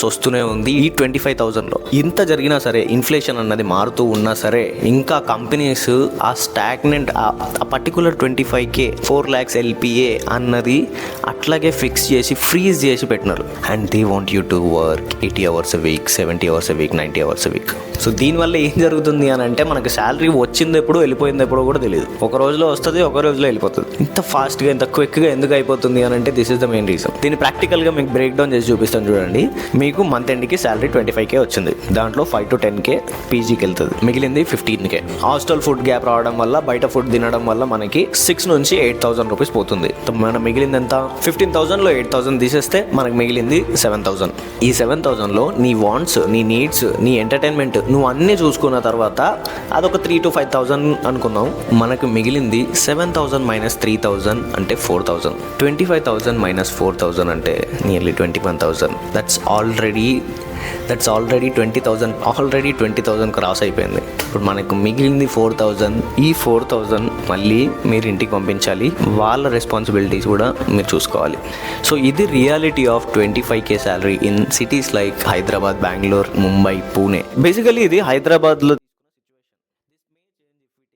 Difference వస్తూనే ఉంది ఈ 25,000లో. ఇంత జరిగినా సరే, ఇన్ఫ్లేషన్ అన్నది మారుతూ ఉన్నా సరే, ఇంకా కంపెనీస్ ఆ స్టాగ్నెంట్ ఆ పర్టికులర్ 25K 4 lakhs LPA అన్నది అట్లాగే ఫిక్స్ చేసి ఫ్రీజ్ చేసి పెట్టినారు. And they want you to work 80 hours a week, 70 hours a week, 90 hours a week. So దీనివల్ల ఏం జరుగుతుంది అని అంటే, మనకి శాలరీ వచ్చింది ఎప్పుడు వెళ్ళిపోయింది ఎప్పుడో కూడా తెలియదు. ఒక రోజులో వస్తుంది, ఒక రోజులో వెళ్ళిపోతుంది. ఇంత ఫాస్ట్గా ఇంత క్విక్గా ఎందుకు అయిపోతుంది అని అంటే, this is the main reason. దీన్ని ప్రాక్టికల్గా మీకు బ్రేక్ డౌన్ చేసి చూపిస్తాను చూడండి. మీకు మంత్ ఎండ్కి శాలరీ 25K వచ్చింది, దాంట్లో 5 to 10K పీజీకి వెళ్తుంది, మిగిలింది 15K. హాస్టల్ ఫుడ్ గ్యాప్ రావడం వల్ల, బయట ఫుడ్ తినడం వల్ల మనకి 6 నుంచి 8,000 రూపీస్ పోతుంది. మనం మిగిలింది ఎంత? 15,000లో 8,000 తీసేస్తే మనకు మిగిలింది 7,000. ఈ 7,000లో నీ వాంట్స్, నీ నీడ్స్, నీ ఎంటర్టైన్మెంట్ నువ్వు అన్నీ చూసుకున్న తర్వాత అదొక 3 to 5,000 అనుకుందాం. మనకు మిగిలింది 7,000 minus 3,000 అంటే 4,000. 25,000 minus 4,000 అంటే nearly 21,000. That's already 20,000. Already 20,000 cross అయిపోయింది. ఇప్పుడు మనకు మిగిలింది 4,000. ఈ 4,000 మళ్ళీ మీరు ఇంటికి పంపించాలి. వాళ్ళ రెస్పాన్సిబిలిటీస్ కూడా మీరు చూసుకోవాలి. సో ఇది reality of 25K salary in cities like Hyderabad, Bengaluru, Mumbai, Pune. Basically ఇది హైదరాబాద్లో